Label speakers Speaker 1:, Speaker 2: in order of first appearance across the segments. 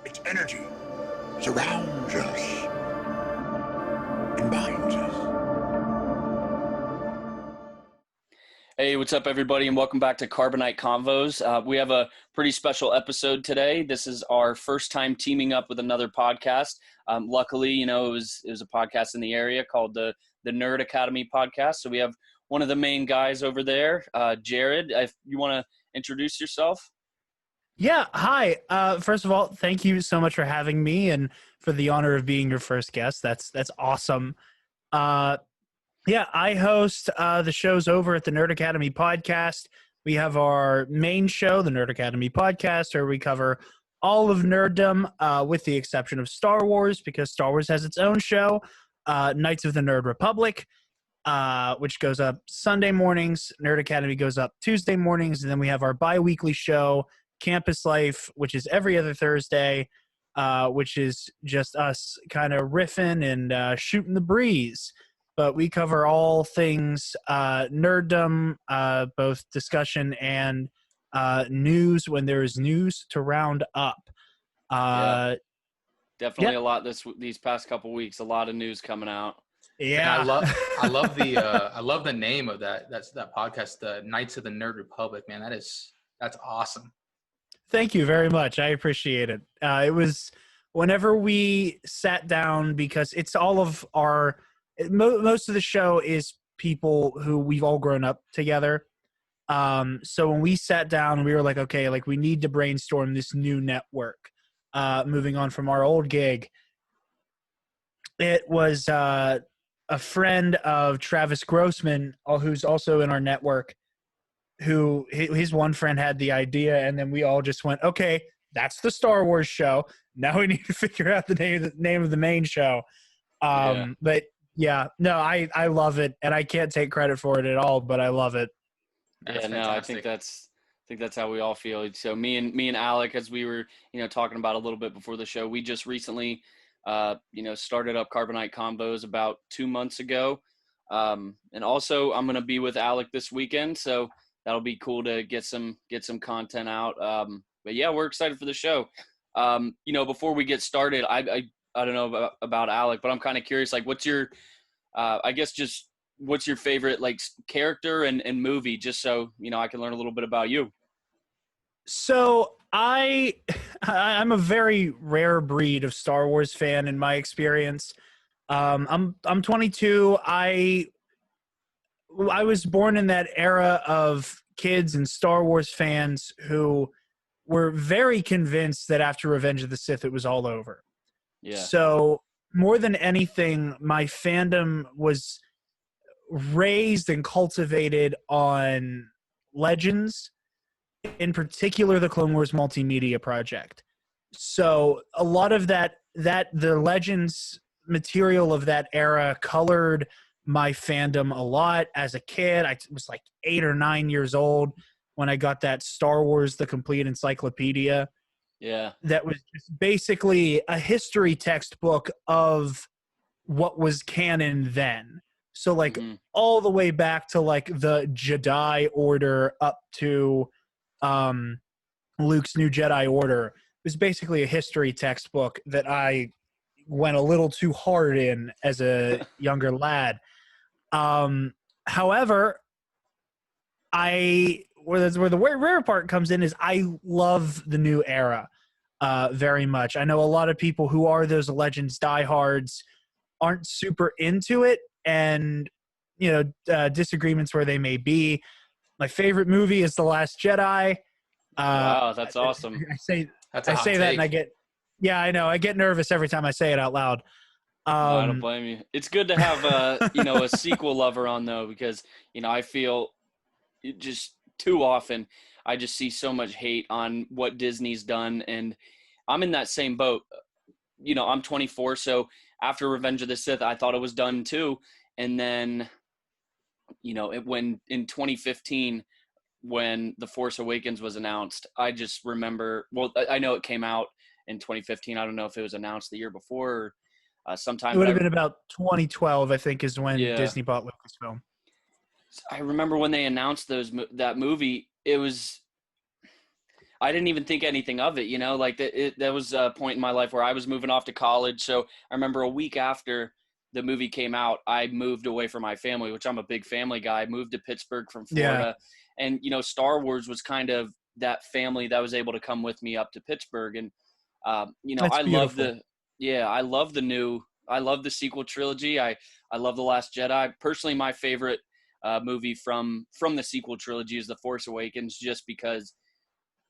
Speaker 1: Its energy surrounds us and binds us.
Speaker 2: Hey, what's up, everybody, and welcome back to Carbonite Convos. We have a pretty special episode today. This is our first time teaming up with another podcast. Luckily, it was a podcast in the area called the Nerd Academy podcast. So we have one of the main guys over there, Jarod. If you want to introduce yourself.
Speaker 3: Yeah, hi. First of all, thank you so much for having me and for the honor of being your first guest. That's awesome. Yeah, I host the shows over at the Nerd Academy podcast. We have our main show, the Nerd Academy podcast, where we cover all of nerddom with the exception of Star Wars, because Star Wars has its own show, Knights of the Nerd Republic, which goes up Sunday mornings. Nerd Academy goes up Tuesday mornings. And then we have our bi-weekly show, Campus Life, which is every other Thursday, which is just us kind of riffing and shooting the breeze. But we cover all things nerddom, both discussion and news when there is news to round up.
Speaker 2: Definitely
Speaker 3: yeah.
Speaker 2: A lot these past couple weeks. A lot of news coming out.
Speaker 3: Yeah,
Speaker 4: And I love the name of that podcast, the Knights of the Nerd Republic. Man, that's awesome.
Speaker 3: Thank you very much. I appreciate it. It was whenever we sat down, because it's all of our. Most of the show is people who we've all grown up together. So when we sat down, we were like, okay, like we need to brainstorm this new network. Moving on from our old gig, it was a friend of Travis Grossman, who's also in our network, who his one friend had the idea, and then we all just went, okay, that's the Star Wars show. Now we need to figure out the name of the main show. But yeah, no, I love it, and I can't take credit for it at all, but I love it.
Speaker 2: That's fantastic. I think that's how we all feel. So me and Alec, as we were, talking about a little bit before the show, we just recently, started up Carbonite Combos about 2 months ago. And also I'm going to be with Alec this weekend. So that'll be cool to get some content out. But yeah, we're excited for the show. Before we get started, I don't know about Alec, but I'm kind of curious, like, what's your, what's your favorite, like, character and movie, just so, I can learn a little bit about you.
Speaker 3: So I'm a very rare breed of Star Wars fan in my experience. I'm 22. I was born in that era of kids and Star Wars fans who were very convinced that after Revenge of the Sith, it was all over.
Speaker 2: Yeah.
Speaker 3: So more than anything, my fandom was raised and cultivated on Legends, in particular the Clone Wars multimedia project. So a lot of that the Legends material of that era colored my fandom a lot. As a kid, I was like 8 or 9 years old when I got that Star Wars The Complete Encyclopedia.
Speaker 2: Yeah.
Speaker 3: That was just basically a history textbook of what was canon then. So like all the way back to like the Jedi Order up to Luke's New Jedi Order. It was basically a history textbook that I went a little too hard in as a younger lad. However, where the rare part comes in is I love the new era very much. I know a lot of people who are those Legends diehards aren't super into it, and disagreements where they may be. My favorite movie is The Last Jedi.
Speaker 2: Wow, that's awesome.
Speaker 3: I say
Speaker 4: That's
Speaker 3: that, and I know I get nervous every time I say it out loud.
Speaker 2: No, I don't blame you. It's good to have a sequel lover on, though, because I feel just too often I just see so much hate on what Disney's done, and I'm in that same boat. I'm 24, so after Revenge of the Sith, I thought it was done too, and then when in 2015 when The Force Awakens was announced, I just remember, well, I know it came out in 2015. I don't know if it was announced the year before or sometime.
Speaker 3: It would have been about 2012, I think, is when Disney bought Lucasfilm.
Speaker 2: I remember when they announced that movie, it was, I didn't even think anything of it, you know, like that was a point in my life where I was moving off to college. So I remember a week after the movie came out, I moved away from my family, which I'm a big family guy. I moved to Pittsburgh from Florida. And, you know, Star Wars was kind of that family that was able to come with me up to Pittsburgh. And, you know,
Speaker 3: That's beautiful.
Speaker 2: I love the sequel trilogy. I love The Last Jedi. Personally, my favorite movie from the sequel trilogy is The Force Awakens, just because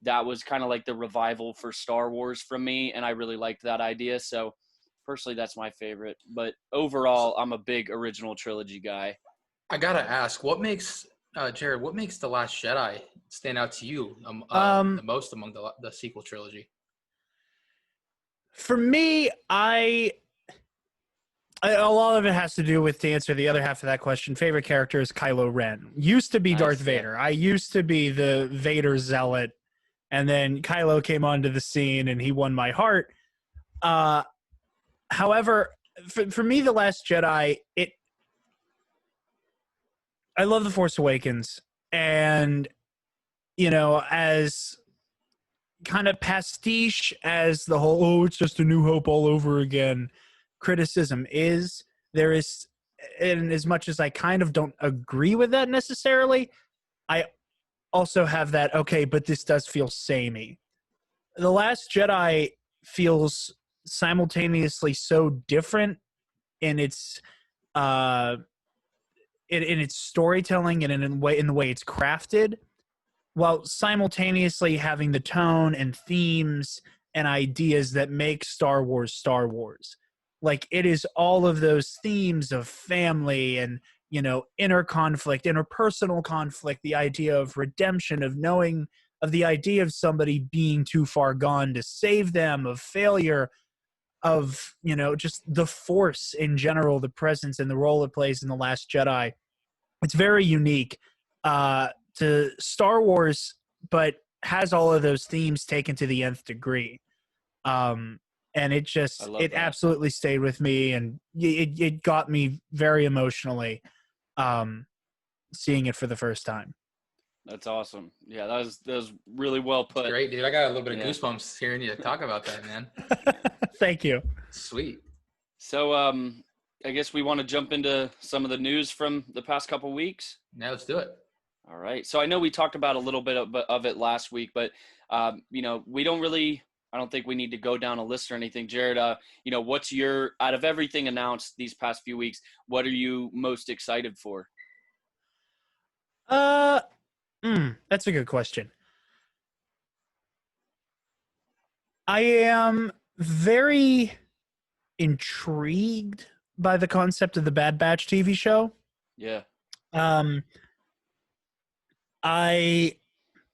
Speaker 2: that was kind of like the revival for Star Wars from me, and I really liked that idea. So personally, that's my favorite. But overall, I'm a big original trilogy guy.
Speaker 4: I gotta ask, what makes Jared? What makes The Last Jedi stand out to you the most among the sequel trilogy?
Speaker 3: For me, a lot of it has to do with, to answer the other half of that question, favorite character is Kylo Ren. Used to be
Speaker 2: Nice,
Speaker 3: Darth
Speaker 2: yeah.
Speaker 3: Vader. I used to be the Vader zealot, and then Kylo came onto the scene and he won my heart. However, for me, The Last Jedi, I love The Force Awakens, and, you know, as kind of pastiche as the whole, oh, it's just A New Hope all over again criticism is, there is, and as much as I kind of don't agree with that necessarily, I also have that, okay, but this does feel samey. The Last Jedi feels simultaneously so different in its in its storytelling and in the way it's crafted, while simultaneously having the tone and themes and ideas that make Star Wars Star Wars. Like, it is all of those themes of family and, you know, inner conflict, interpersonal conflict, the idea of redemption, of knowing, of the idea of somebody being too far gone to save them, of failure, of, you know, just the Force in general, the presence and the role it plays in The Last Jedi. It's very unique to Star Wars, but has all of those themes taken to the nth degree. And it absolutely stayed with me, and it got me very emotionally seeing it for the first time.
Speaker 2: That's awesome. Yeah, that was really well put.
Speaker 4: That's great, dude. I got a little bit of goosebumps hearing you talk about that, man.
Speaker 3: Thank you.
Speaker 4: Sweet.
Speaker 2: So, I guess we want to jump into some of the news from the past couple weeks.
Speaker 4: Now let's do it.
Speaker 2: All right. So I know we talked about a little bit of it last week, but you know, I don't think we need to go down a list or anything. Jared, you know, what's out of everything announced these past few weeks, what are you most excited for?
Speaker 3: That's a good question. I am very intrigued by the concept of the Bad Batch TV show.
Speaker 2: Yeah.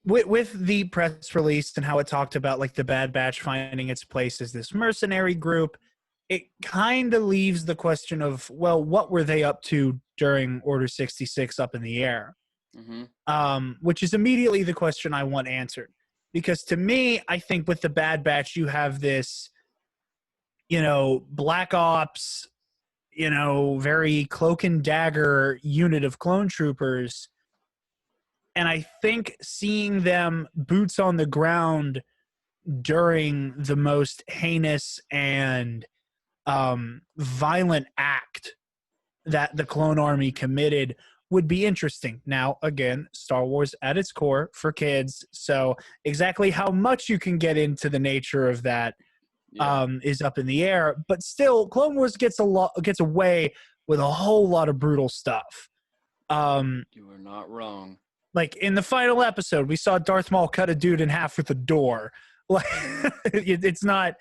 Speaker 3: With the press release and how it talked about, like, the Bad Batch finding its place as this mercenary group, it kind of leaves the question of, well, what were they up to during Order 66 up in the air?
Speaker 2: Mm-hmm.
Speaker 3: Which is immediately the question I want answered. Because to me, I think with the Bad Batch, you have this, you know, Black Ops, you know, very cloak and dagger unit of clone troopers. And I think seeing them boots on the ground during the most heinous and violent act that the clone army committed would be interesting. Now, again, Star Wars at its core for kids, so exactly how much you can get into the nature of that is up in the air. But still, Clone Wars gets away with a whole lot of brutal stuff.
Speaker 2: You are not wrong.
Speaker 3: Like, in the final episode, we saw Darth Maul cut a dude in half with a door. Like, it's not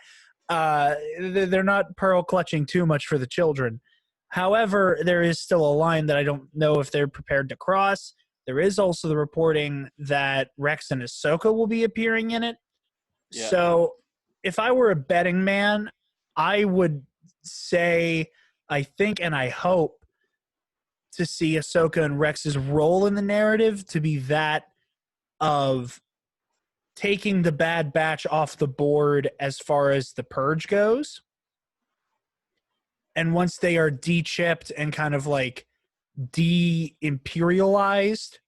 Speaker 3: they're not pearl clutching too much for the children. However, there is still a line that I don't know if they're prepared to cross. There is also the reporting that Rex and Ahsoka will be appearing in it. Yeah. So if I were a betting man, I would say, I think and I hope to see Ahsoka and Rex's role in the narrative to be that of taking the Bad Batch off the board as far as the Purge goes. And once they are de-chipped and kind of like de-imperialized,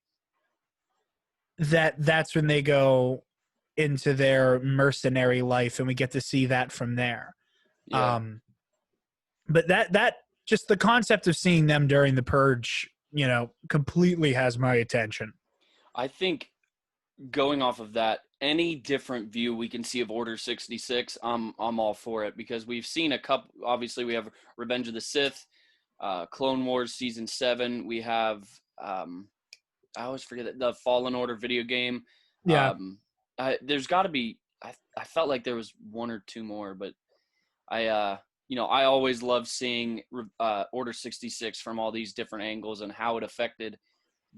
Speaker 3: that's when they go, into their mercenary life, and we get to see that from there.
Speaker 2: Yeah.
Speaker 3: But that just the concept of seeing them during the purge, completely has my attention.
Speaker 2: I think going off of that, any different view we can see of Order 66, I'm all for it, because we've seen a couple. Obviously, we have Revenge of the Sith, Clone Wars Season 7. We have I always forget the Fallen Order video game.
Speaker 3: Yeah.
Speaker 2: There's got to be. I felt like there was one or two more, but I always love seeing Order 66 from all these different angles and how it affected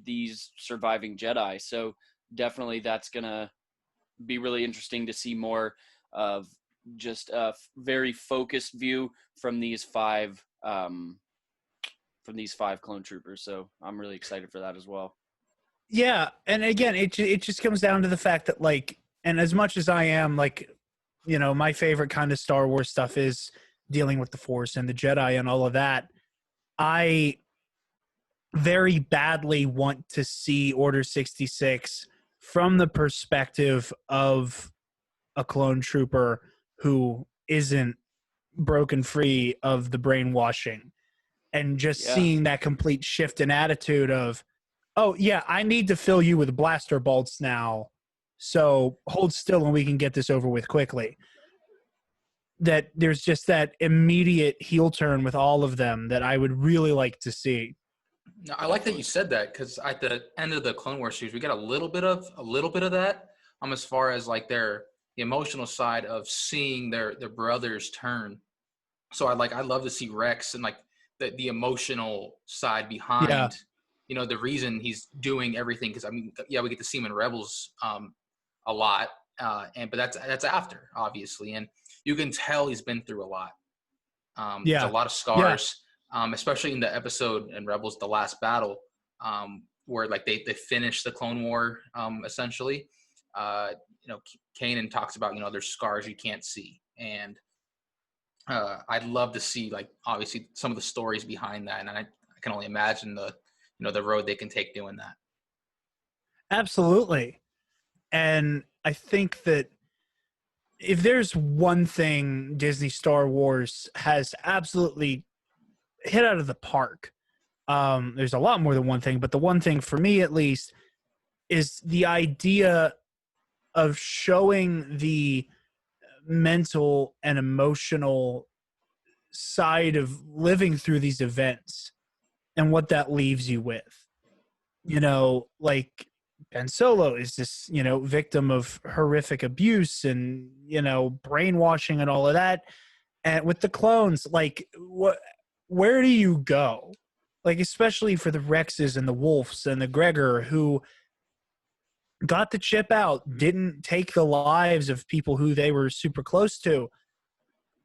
Speaker 2: these surviving Jedi. So definitely that's going to be really interesting to see more of just a very focused view from these five clone troopers. So I'm really excited for that as well.
Speaker 3: Yeah. And again, it just comes down to the fact that, like, and as much as I am, like, my favorite kind of Star Wars stuff is dealing with the Force and the Jedi and all of that, I very badly want to see Order 66 from the perspective of a clone trooper who isn't broken free of the brainwashing, and just seeing that complete shift in attitude of, oh yeah, I need to fill you with blaster bolts now, so hold still and we can get this over with quickly. That there's just that immediate heel turn with all of them that I would really like to see.
Speaker 4: No, I like that you said that, because at the end of the Clone Wars series, we got a little bit of that. As far as like the emotional side of seeing their brothers turn. So I love to see Rex and like the emotional side behind, the reason he's doing everything. Because we get to see him in Rebels a lot, but that's after, obviously, and you can tell he's been through a lot. There's a lot of scars. Especially in the episode in Rebels, The Last Battle, where like they finish the Clone War, essentially. Kanan talks about, there's scars you can't see. And I'd love to see, like, obviously some of the stories behind that. And I can only imagine the road they can take doing that.
Speaker 3: Absolutely. And I think that if there's one thing Disney Star Wars has absolutely hit out of the park, there's a lot more than one thing, but the one thing for me at least is the idea of showing the mental and emotional side of living through these events and what that leaves you with. Like Ben Solo is this, victim of horrific abuse and, brainwashing and all of that. And with the clones, like, where do you go? Like, especially for the Rexes and the Wolves and the Gregor, who got the chip out, didn't take the lives of people who they were super close to.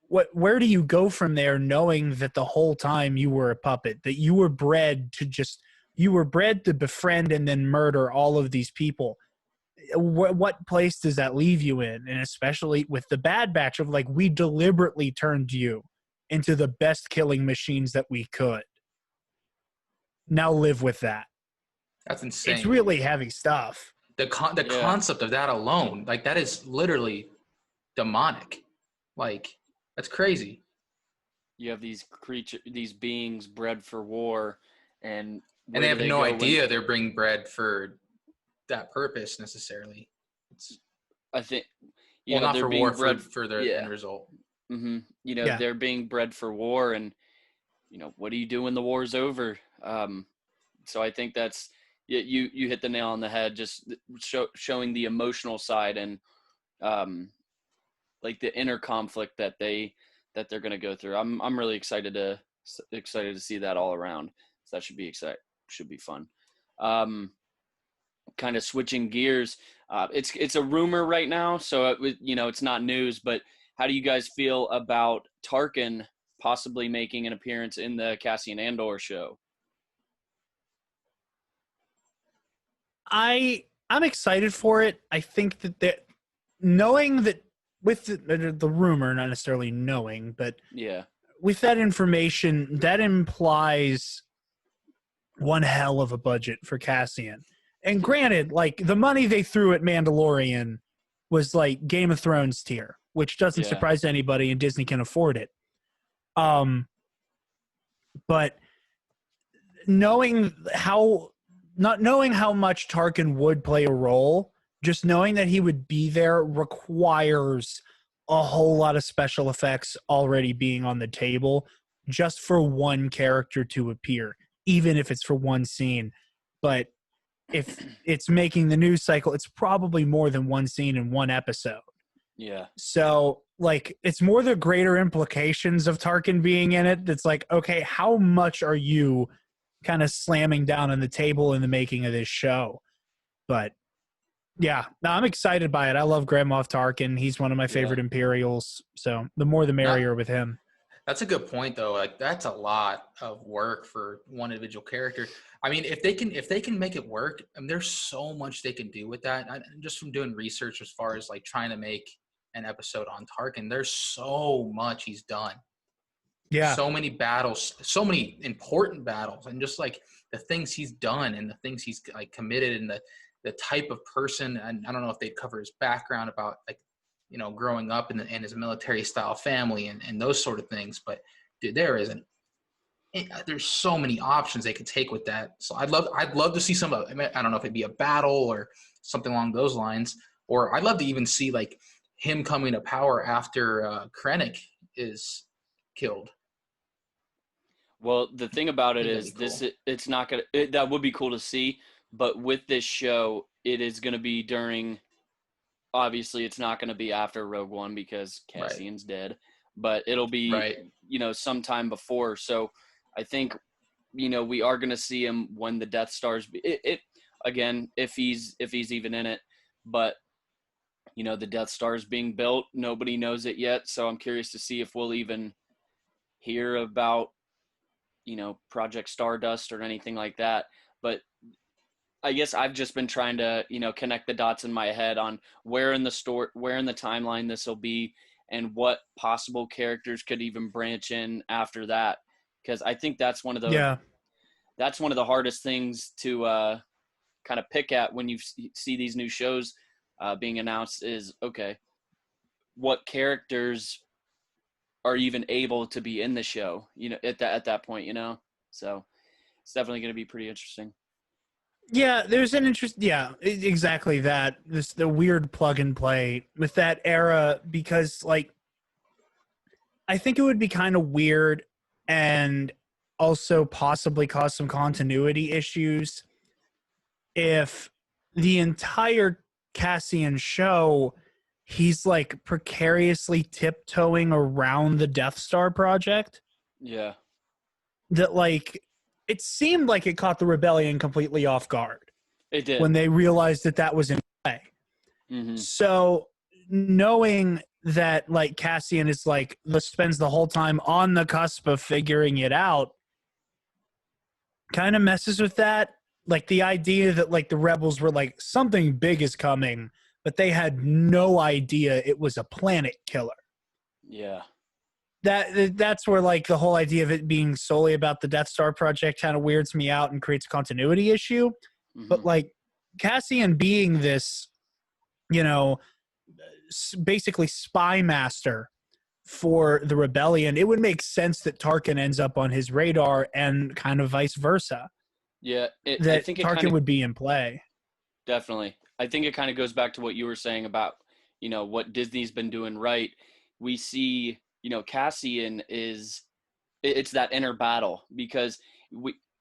Speaker 3: Where do you go from there, knowing that the whole time you were a puppet, that you were bred to befriend and then murder all of these people? What place does that leave you in? And especially with the Bad Batch of, like, we deliberately turned you into the best killing machines that we could. Now live with that.
Speaker 4: That's insane.
Speaker 3: It's really heavy stuff.
Speaker 4: The concept of that alone, like, that is literally demonic. Like, that's crazy.
Speaker 2: You have these these beings bred for war, and
Speaker 4: they have no idea they're being bred for that purpose necessarily.
Speaker 2: I think
Speaker 4: not
Speaker 2: they're
Speaker 4: for
Speaker 2: being
Speaker 4: war,
Speaker 2: bred
Speaker 4: for their end result.
Speaker 2: Mm-hmm. They're being bred for war, and what do you do when the war's over? So I think that's you hit the nail on the head. Just showing the emotional side and like the inner conflict that they're going to go through. I'm really excited to see that all around. So that should be fun. Kind of switching gears. It's a rumor right now, so it's not news. But how do you guys feel about Tarkin possibly making an appearance in the Cassian Andor show?
Speaker 3: I'm excited for it. I think that knowing that with the rumor, not necessarily knowing, but with that information, that implies one hell of a budget for Cassian. And granted, like, the money they threw at Mandalorian was like Game of Thrones tier, which doesn't
Speaker 2: Yeah.
Speaker 3: surprise anybody, and Disney can afford it. But not knowing how much Tarkin would play a role, just knowing that he would be there requires a whole lot of special effects already being on the table just for one character to appear, even if it's for one scene. But if it's making the news cycle, it's probably more than one scene in one episode.
Speaker 2: Yeah.
Speaker 3: So, like, it's more the greater implications of Tarkin being in it that's like, okay, how much are you kind of slamming down on the table in the making of this show? But, yeah, no, I'm excited by it. I love Grand Moff Tarkin. He's one of my favorite Imperials. So, the more the merrier with him.
Speaker 4: That's a good point, though. Like, that's a lot of work for one individual character. I mean, if they can make it work, I mean, there's so much they can do with that. Just from doing research as far as like trying to make an episode on Tarkin, there's so much he's done.
Speaker 3: Yeah.
Speaker 4: So many battles, so many important battles, and just like the things he's done and the things he's like committed, and the type of person. And I don't know if they'd cover his background about like, you know, growing up in his military style family and those sort of things. But dude, there's so many options they could take with that. So I'd love to see some of, I don't know if it'd be a battle or something along those lines, or I'd love to even see like him coming to power after Krennic is killed.
Speaker 2: Well, the thing about it is
Speaker 4: cool.
Speaker 2: it's not going to, that would be cool to see, but with this show, it is going to be during, obviously it's not going to be after Rogue One because Cassian's dead, but it'll be, you know, sometime before. So I think, you know, we are going to see him when the Death Star's, again, if he's even in it, but you know, the Death Star is being built. Nobody knows it yet. So I'm curious to see if we'll even hear about, you know, Project Stardust or anything like that. But I guess I've just been trying to, you know, connect the dots in my head on where in the timeline this will be and what possible characters could even branch in after that. Because I think that's one of the hardest things to kind of pick at when you see these new shows being announced is, okay, what characters are even able to be in the show, you know, at that point, you know? So it's definitely going to be pretty interesting.
Speaker 3: Yeah, there's an interest. Yeah, exactly that. The weird plug and play with that era, because like, I think it would be kind of weird and also possibly cause some continuity issues if the entire Cassian show, he's like precariously tiptoeing around the Death Star project.
Speaker 2: Yeah.
Speaker 3: That like, it seemed like it caught the rebellion completely off guard.
Speaker 2: It did.
Speaker 3: When they realized that was in play.
Speaker 2: Mm-hmm.
Speaker 3: So knowing that like Cassian is like spends the whole time on the cusp of figuring it out kind of messes with that. Like the idea that like the rebels were like something big is coming, but they had no idea it was a planet killer.
Speaker 2: Yeah.
Speaker 3: That's where like the whole idea of it being solely about the Death Star project kind of weirds me out and creates a continuity issue. Mm-hmm. But like Cassian being this, you know, basically spy master for the rebellion, it would make sense that Tarkin ends up on his radar and kind of vice versa.
Speaker 2: Yeah.
Speaker 3: I think Tarkin would be in play.
Speaker 2: Definitely. I think it kind of goes back to what you were saying about, you know, what Disney's been doing right. We see, you know, Cassian it's that inner battle because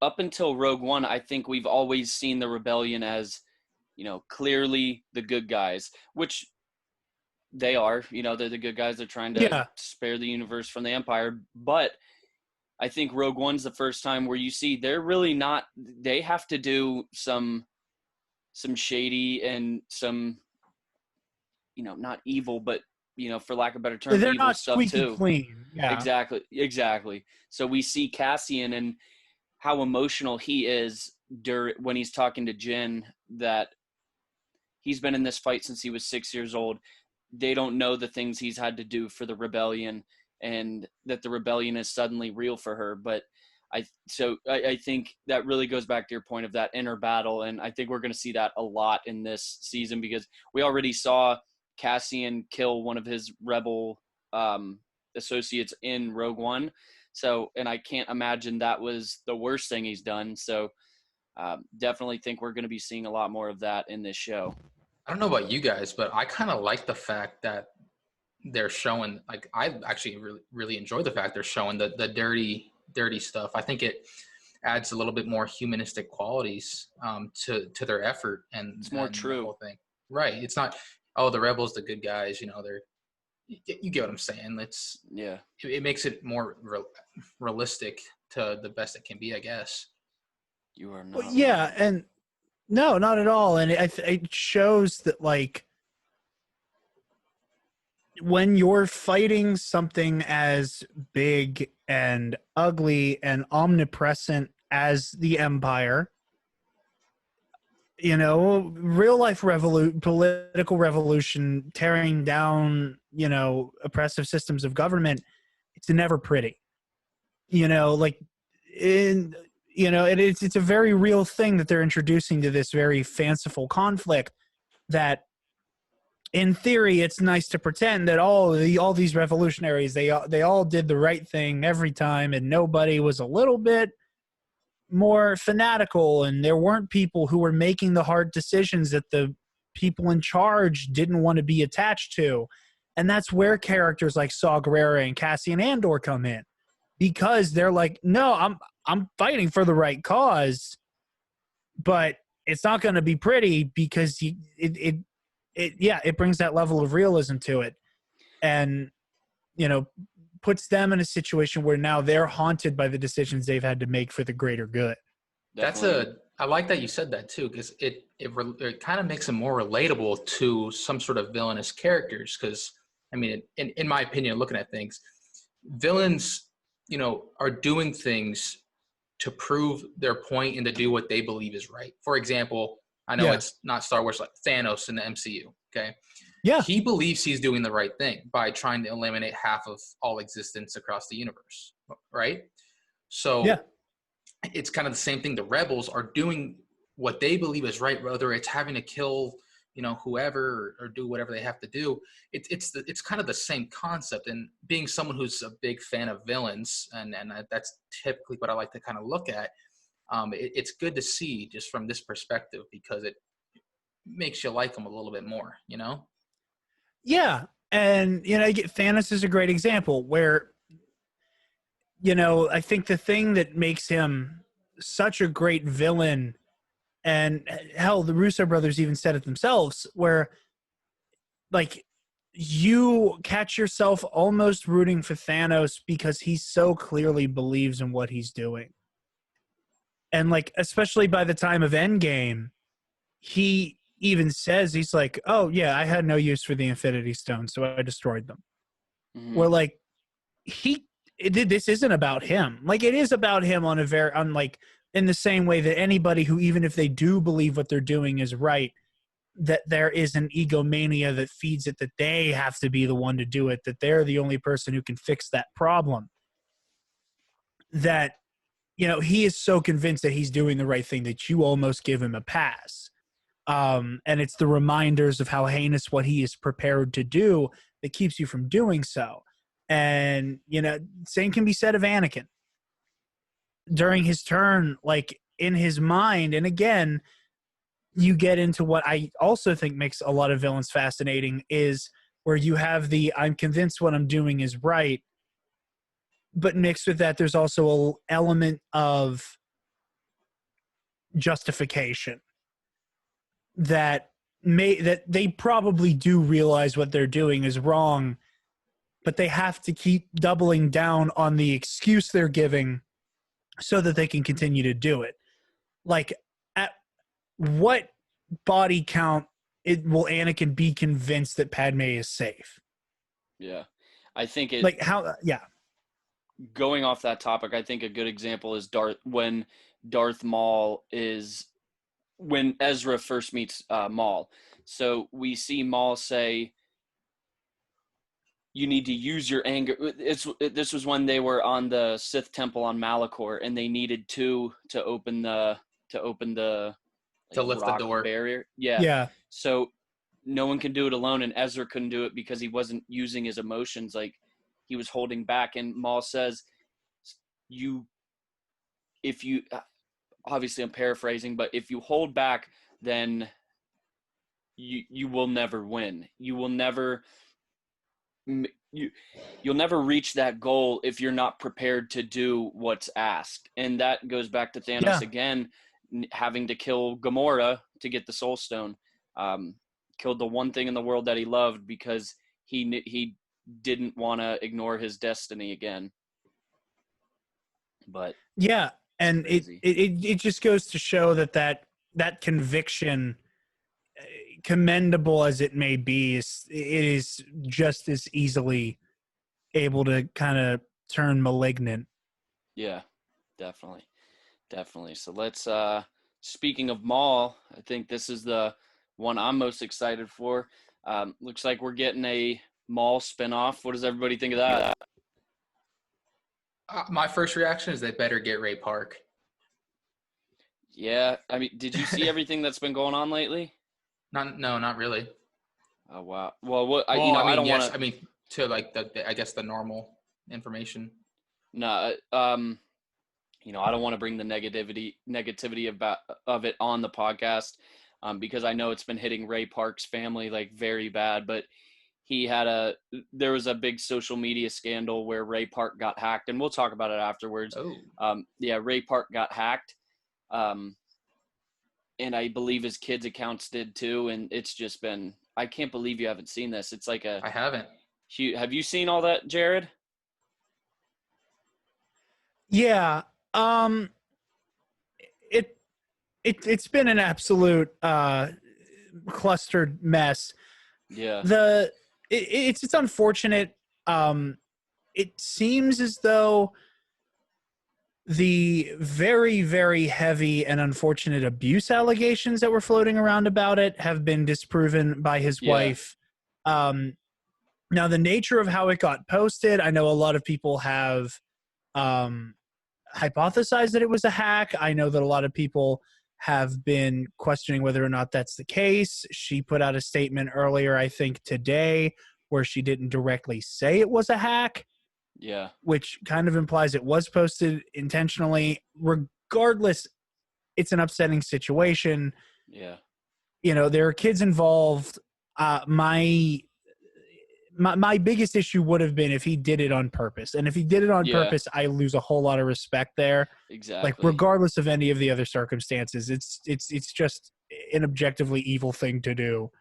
Speaker 2: up until Rogue One, I think we've always seen the rebellion as, you know, clearly the good guys, which they are, you know, they're the good guys. They're trying to spare the universe from the Empire. But I think Rogue One's the first time where you see they're really not, they have to do some shady and some, you know, not evil, but, you know, for lack of a better term,
Speaker 3: they're
Speaker 2: evil
Speaker 3: not
Speaker 2: stuff
Speaker 3: squeaky
Speaker 2: too.
Speaker 3: Clean. Yeah.
Speaker 2: Exactly. So we see Cassian and how emotional he is when he's talking to Jyn, that he's been in this fight since he was 6 years old. They don't know the things he's had to do for the rebellion and that the rebellion is suddenly real for her. But I think that really goes back to your point of that inner battle. And I think we're going to see that a lot in this season because we already saw Cassian kill one of his rebel associates in Rogue One. So, and I can't imagine that was the worst thing he's done. So definitely think we're going to be seeing a lot more of that in this show.
Speaker 4: I don't know about you guys, but I kind of like the fact that they're showing, like, I actually really enjoy the fact they're showing the dirty stuff. I think it adds a little bit more humanistic qualities to their effort, and
Speaker 2: It's more
Speaker 4: and
Speaker 2: true.
Speaker 4: the whole thing. Right. It's not, oh, the rebels, the good guys, they're, you get what I'm saying. It makes it more realistic to the best it can be, I guess.
Speaker 2: You are not.
Speaker 3: Well, yeah, and no, not at all. And it shows that, like, when you're fighting something as big and ugly and omnipresent as the Empire, real life political revolution, tearing down, oppressive systems of government, it's never pretty. It's a very real thing that they're introducing to this very fanciful conflict that, in theory, it's nice to pretend that all these revolutionaries, they all did the right thing every time, and nobody was a little bit more fanatical, and there weren't people who were making the hard decisions that the people in charge didn't want to be attached to. And that's where characters like Saw Gerrera and Cassian Andor come in, because they're like, no, I'm fighting for the right cause, but it's not going to be pretty, because it brings that level of realism to it, and puts them in a situation where now they're haunted by the decisions they've had to make for the greater good.
Speaker 2: Definitely.
Speaker 4: I like that you said that too, because it kind of makes them more relatable to some sort of villainous characters. Because I mean, in my opinion, looking at things, villains, are doing things to prove their point and to do what they believe is right. For example, I know it's not Star Wars, like Thanos in the MCU. Okay.
Speaker 3: Yeah.
Speaker 4: He believes he's doing the right thing by trying to eliminate half of all existence across the universe. Right. So it's kind of the same thing. The rebels are doing what they believe is right, whether it's having to kill, whoever, or do whatever they have to do. It's kind of the same concept. And being someone who's a big fan of villains, and that's typically what I like to kind of look at. It's good to see just from this perspective, because it makes you like them a little bit more,
Speaker 3: Yeah. And, Thanos is a great example where, I think the thing that makes him such a great villain, and hell, the Russo brothers even said it themselves, where, like, you catch yourself almost rooting for Thanos because he so clearly believes in what he's doing. And, like, especially by the time of Endgame, he even says, he's like, oh, yeah, I had no use for the Infinity Stones, so I destroyed them.
Speaker 2: Mm-hmm.
Speaker 3: Where, like, this isn't about him. Like, it is about him on in the same way that anybody who, even if they do believe what they're doing is right, that there is an egomania that feeds it, that they have to be the one to do it, that they're the only person who can fix that problem. That, he is so convinced that he's doing the right thing that you almost give him a pass. And it's the reminders of how heinous what he is prepared to do that keeps you from doing so. And, same can be said of Anakin. During his turn, like, in his mind, and again, you get into what I also think makes a lot of villains fascinating, is where you have the, I'm convinced what I'm doing is right, but mixed with that, there's also an element of justification that they probably do realize what they're doing is wrong, but they have to keep doubling down on the excuse they're giving so that they can continue to do it. Like, at what body count will Anakin be convinced that Padme is safe?
Speaker 2: Yeah. I think it,
Speaker 3: like, how, yeah.
Speaker 2: Going off that topic, I think a good example is when Darth Maul when Ezra first meets Maul. So we see Maul say, you need to use your anger. This was when they were on the Sith temple on Malachor, and they needed two to open the
Speaker 4: to lift the door
Speaker 2: barrier.
Speaker 3: Yeah.
Speaker 2: So no one can do it alone, and Ezra couldn't do it because he wasn't using his emotions. Like, he was holding back. And Maul says, if you, obviously I'm paraphrasing, but if you hold back, then you will never win. You will never, you'll never reach that goal if you're not prepared to do what's asked. And that goes back to Thanos again, having to kill Gamora to get the Soul Stone. Killed the one thing in the world that he loved because he didn't want to ignore his destiny again. But
Speaker 3: yeah, and it just goes to show that conviction, commendable as it may be, it is just as easily able to kind of turn malignant.
Speaker 2: Yeah, definitely. So let's speaking of Maul, I think this is the one I'm most excited for. Looks like we're getting a Maul spinoff. What does everybody think of that?
Speaker 4: My first reaction is they better get Ray Park.
Speaker 2: Yeah, I mean, did you see everything that's been going on lately?
Speaker 4: No, not really.
Speaker 2: Oh wow. Well, I don't want to.
Speaker 4: I mean, to like I guess the normal information.
Speaker 2: No, I don't want to bring the negativity of it on the podcast, because I know it's been hitting Ray Park's family like very bad. But there was a big social media scandal where Ray Park got hacked, and we'll talk about it afterwards.
Speaker 4: Oh.
Speaker 2: Ray Park got hacked, and I believe his kids' accounts did too. And it's just been, I can't believe you haven't seen this. It's like
Speaker 4: I haven't.
Speaker 2: Have you seen all that, Jarod?
Speaker 3: Yeah. It's been an absolute clustered mess.
Speaker 2: Yeah.
Speaker 3: It's unfortunate. It seems as though the very, very heavy and unfortunate abuse allegations that were floating around about it have been disproven by his wife. Now, the nature of how it got posted, I know a lot of people have hypothesized that it was a hack. I know that a lot of people have been questioning whether or not that's the case. She put out a statement earlier, I think today, where she didn't directly say it was a hack.
Speaker 2: Yeah.
Speaker 3: Which kind of implies it was posted intentionally. Regardless, it's an upsetting situation.
Speaker 2: Yeah.
Speaker 3: There are kids involved. My biggest issue would have been if he did it on purpose. And if he did it on purpose, I lose a whole lot of respect there.
Speaker 2: Exactly.
Speaker 3: Like, regardless of any of the other circumstances, it's just an objectively evil thing to do.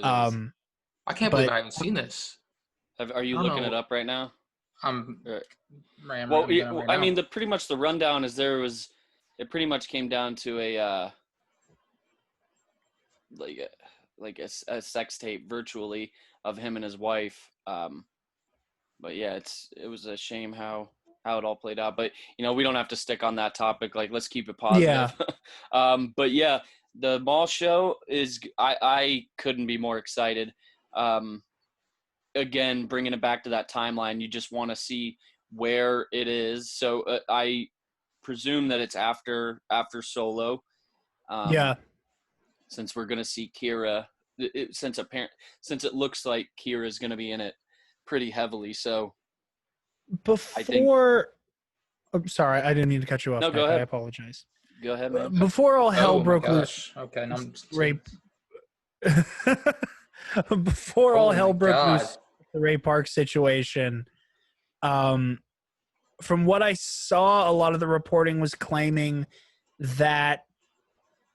Speaker 4: I can't believe I haven't seen this.
Speaker 2: Are you looking it up right now?
Speaker 4: I mean,
Speaker 2: pretty much the rundown is it pretty much came down to a a sex tape virtually of him and his wife. But yeah, it was a shame how it all played out. But we don't have to stick on that topic. Like, let's keep it positive.
Speaker 3: Yeah.
Speaker 2: But yeah, the Maul show is I couldn't be more excited. Again, bringing it back to that timeline, you just want to see where it is. So I presume that it's after Solo. Since we're going to see Kira, since it looks like Kira is going to be in it pretty heavily. So
Speaker 3: I'm sorry, I didn't mean to cut you off.
Speaker 2: No, go ahead.
Speaker 3: I apologize.
Speaker 2: Go ahead, man.
Speaker 3: Before all hell broke loose.
Speaker 4: Okay, no,
Speaker 3: Ray. Before all hell broke loose, the Ray Park situation. From what I saw, a lot of the reporting was claiming that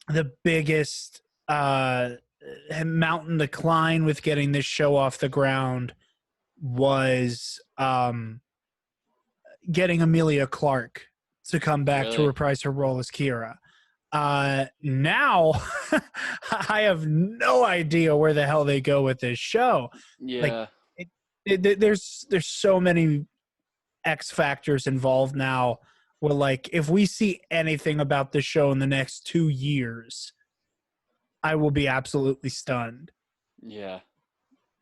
Speaker 3: the biggest mountain to climb with getting this show off the ground was getting Emilia Clarke to come back to reprise her role as Kira. Now I have no idea where the hell they go with this show.
Speaker 2: Yeah.
Speaker 3: There's so many X factors involved now where, like, if we see anything about this show in the next 2 years, I will be absolutely stunned.
Speaker 2: Yeah.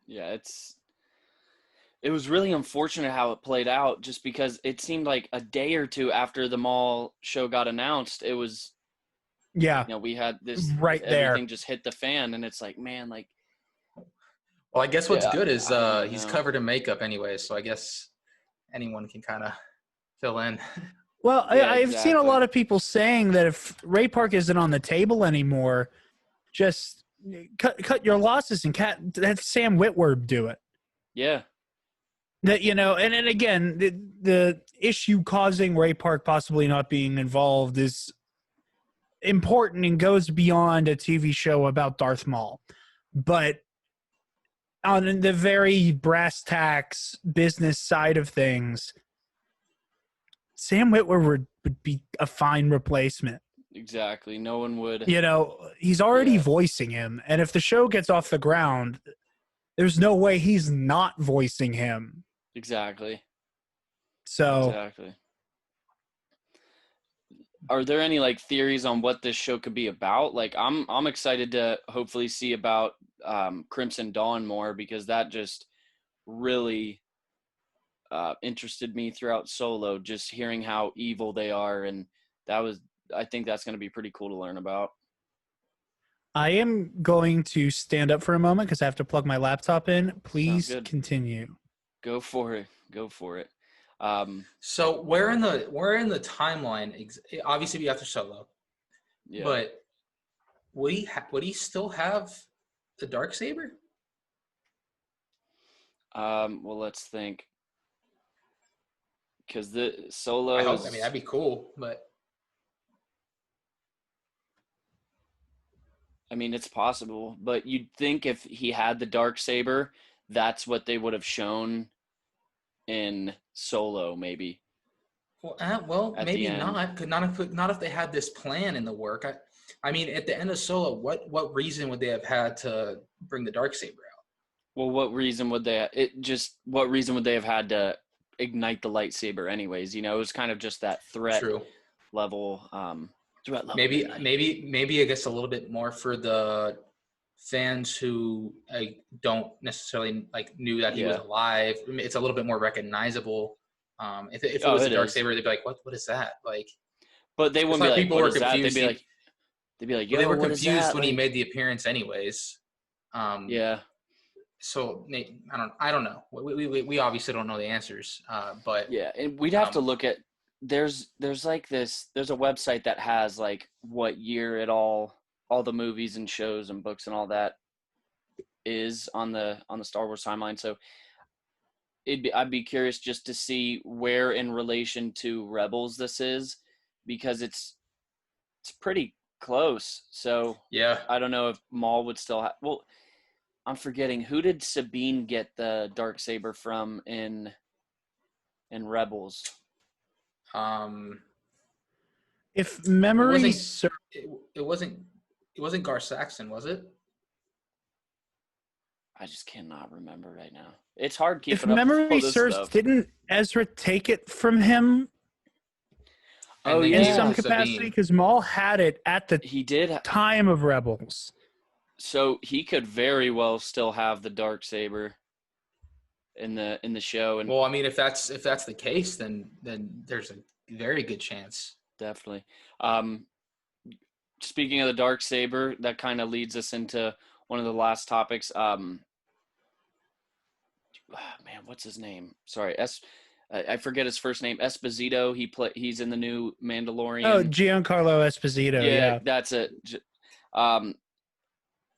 Speaker 2: It was really unfortunate how it played out, just because it seemed like a day or two after the Maul show got announced, it was, we had this
Speaker 3: right there.
Speaker 2: Everything just hit the fan, and it's like, man, like,
Speaker 4: Well, I guess what's
Speaker 2: Yeah,
Speaker 4: good is
Speaker 2: I don't even
Speaker 4: he's
Speaker 2: know.
Speaker 4: covered in makeup anyway, so I guess anyone can kind of fill in.
Speaker 3: Well,
Speaker 2: Yeah,
Speaker 3: I've seen a
Speaker 2: exactly.
Speaker 3: lot of people saying that if Ray Park isn't on the table anymore, just cut your losses and have Sam Witwer do it.
Speaker 2: Yeah,
Speaker 3: That and again, the issue causing Ray Park possibly not being involved is important and goes beyond a TV show about Darth Maul. But on the very brass tacks business side of things, Sam Witwer would be a fine replacement.
Speaker 2: exactly. No one would.
Speaker 3: He's already
Speaker 2: Yeah.
Speaker 3: voicing him, and if the show gets off the ground, there's no way he's not voicing him.
Speaker 2: Exactly.
Speaker 3: So
Speaker 2: Exactly. Are there any like theories on what this show could be about? Like I'm excited to hopefully see about Crimson Dawn more, because that just really interested me throughout Solo, just hearing how evil they are, and I think that's going to be pretty cool to learn about.
Speaker 3: I am going to stand up for a moment because I have to plug my laptop in.
Speaker 2: Sounds
Speaker 3: Please
Speaker 2: good.
Speaker 3: continue.
Speaker 2: Go for it. Go for it.
Speaker 4: So where in the timeline? Obviously, be after Solo,
Speaker 2: Yeah.
Speaker 4: but would he still have the Darksaber?
Speaker 2: Well, let's think. Because the Solo
Speaker 4: I hope.
Speaker 2: is,
Speaker 4: I mean, that'd be cool, but
Speaker 2: it's possible, but you'd think if he had the Darksaber, that's what they would have shown in Solo, maybe.
Speaker 4: well,
Speaker 2: At
Speaker 4: maybe
Speaker 2: the end.
Speaker 4: not. Could not if they had this plan in the work. I mean, at the end of Solo, what reason would they have had to bring the Darksaber out?
Speaker 2: Well, what reason would they have had to ignite the lightsaber anyways? It was kind of just that threat
Speaker 4: True.
Speaker 2: level. Threat level.
Speaker 4: Maybe I guess a little bit more for the fans who don't necessarily knew that he was alive. I mean, it's a little bit more recognizable. If it was the Darksaber, they'd be like, "What is that?"
Speaker 2: But they wouldn't be like,
Speaker 4: people
Speaker 2: "What
Speaker 4: were
Speaker 2: is that?"
Speaker 4: confused.
Speaker 2: They'd be like,
Speaker 4: Well, they
Speaker 2: "Yo,
Speaker 4: were
Speaker 2: what is
Speaker 4: confused
Speaker 2: that?"
Speaker 4: when he made the appearance, anyways.
Speaker 2: Yeah.
Speaker 4: So I don't know. We obviously don't know the answers. But
Speaker 2: Yeah, and we'd have to look at. There's a website that has like what year all the movies and shows and books and all that is on the Star Wars timeline. So I'd be curious just to see where in relation to Rebels this is, because it's pretty close. So
Speaker 4: yeah,
Speaker 2: I don't know if Maul would still have. Well, I'm forgetting, who did Sabine get the Darksaber from in Rebels?
Speaker 3: If memory
Speaker 4: it wasn't Gar Saxon, was it?
Speaker 2: I just cannot remember right now. It's hard keeping
Speaker 3: if
Speaker 2: up with
Speaker 3: memory
Speaker 2: all this
Speaker 3: serves,
Speaker 2: stuff.
Speaker 3: didn't Ezra take it from him
Speaker 2: Oh,
Speaker 4: then
Speaker 3: in
Speaker 4: gave it
Speaker 3: some
Speaker 4: to
Speaker 3: capacity?
Speaker 4: Sabine.
Speaker 3: Because Maul had it at the
Speaker 2: He did.
Speaker 3: time of Rebels.
Speaker 2: So he could very well still have the Darksaber in the show. And
Speaker 4: Well, I mean, if that's the case, then there's a very good chance.
Speaker 2: definitely. Speaking of the Darksaber, that kind of leads us into one of the last topics. Man, what's his name? Sorry, I forget his first name. Esposito. He's in the new Mandalorian.
Speaker 3: Oh, Giancarlo Esposito. Yeah.
Speaker 2: That's it.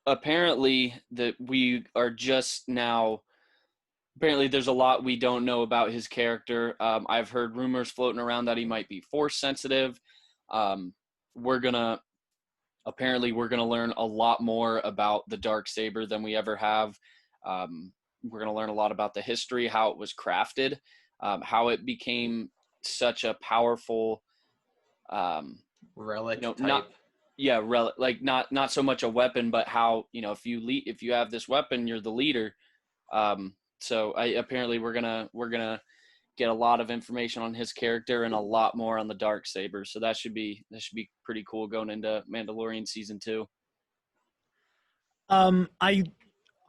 Speaker 2: Apparently that we are just now. Apparently, there's a lot we don't know about his character. I've heard rumors floating around that he might be force sensitive. We're gonna learn a lot more about the Darksaber than we ever have. We're gonna learn a lot about the history, how it was crafted, how it became such a powerful
Speaker 4: Relic type.
Speaker 2: Not so much a weapon, but how, if you have this weapon, you're the leader. So apparently we're gonna get a lot of information on his character and a lot more on the Darksaber. So that should be pretty cool going into Mandalorian season 2.
Speaker 3: I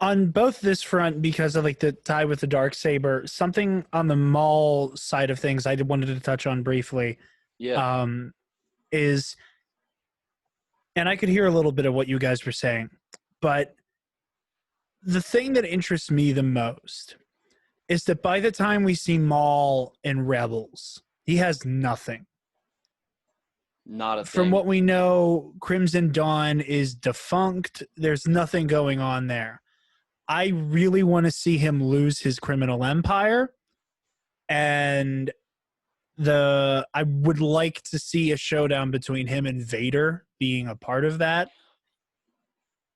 Speaker 3: on both this front, because of the tie with the Darksaber, something on the Maul side of things I wanted to touch on briefly.
Speaker 2: Yeah.
Speaker 3: Is, and I could hear a little bit of what you guys were saying, but the thing that interests me the most is that by the time we see Maul in Rebels, he has nothing.
Speaker 2: Not a
Speaker 3: From
Speaker 2: thing.
Speaker 3: what we know, Crimson Dawn is defunct. There's nothing going on there. I really want to see him lose his criminal empire, and I would like to see a showdown between him and Vader being a part of that,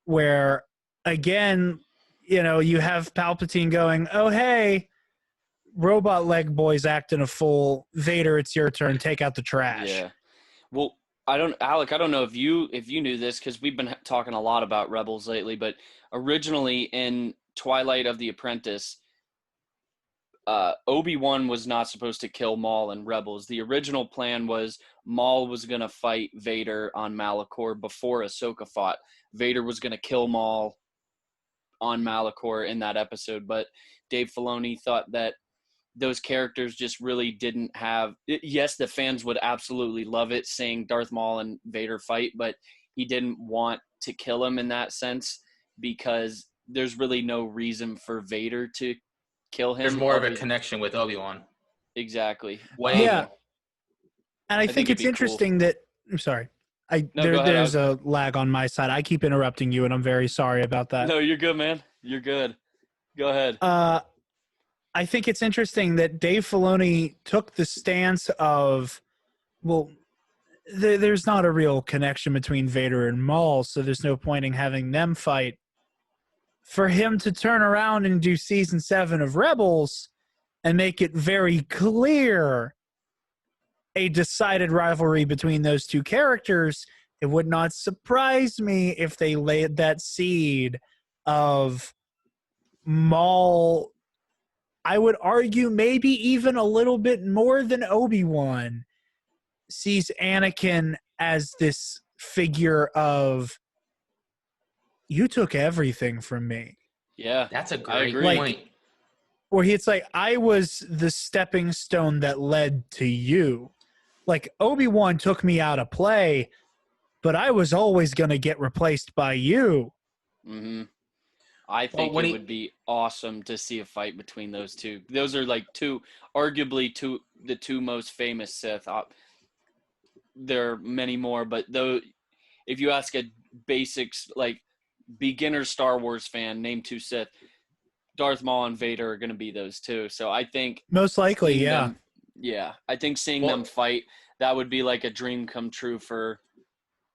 Speaker 3: where again, you have Palpatine going, "Oh hey, robot leg boy's acting a fool. Vader, it's your turn. Take out the trash."
Speaker 2: Yeah. Well, Alec, I don't know if you knew this, because we've been talking a lot about Rebels lately, but originally in Twilight of the Apprentice, Obi-Wan was not supposed to kill Maul in Rebels. The original plan was Maul was going to fight Vader on Malachor before Ahsoka fought. Vader was going to kill Maul on Malachor in that episode, but Dave Filoni thought that those characters just really didn't have – yes, the fans would absolutely love it seeing Darth Maul and Vader fight, but he didn't want to kill him in that sense because there's really no reason for Vader to kill him.
Speaker 4: There's more of a connection with Obi-Wan.
Speaker 2: Exactly.
Speaker 3: Yeah. And I think
Speaker 2: it'd
Speaker 3: it's
Speaker 2: be
Speaker 3: interesting that – I'm sorry.
Speaker 2: No, go ahead.
Speaker 3: There's a lag on my side. I keep interrupting you, and I'm very sorry about that.
Speaker 2: No, you're good, man. You're good. Go ahead.
Speaker 3: I think it's interesting that Dave Filoni took the stance of, well, there's not a real connection between Vader and Maul, so there's no point in having them fight. For him to turn around and do season 7 of Rebels and make it very clear a decided rivalry between those two characters, it would not surprise me if they laid that seed of Maul, I would argue maybe even a little bit more than Obi-Wan, sees Anakin as this figure of, you took everything from me.
Speaker 2: Yeah.
Speaker 4: That's a great
Speaker 2: agree.
Speaker 4: point.
Speaker 3: Where it's like, I was the stepping stone that led to you. Like, Obi-Wan took me out of play, but I was always going to get replaced by you.
Speaker 2: Mm-hmm. I think it would be awesome to see a fight between those two. Those are like arguably the two most famous Sith. There are many more, but though, if you ask a basics, like beginner Star Wars fan, name 2 Sith, Darth Maul and Vader are going to be those two. So I think
Speaker 3: most likely, yeah.
Speaker 2: I think seeing them fight, that would be like a dream come true for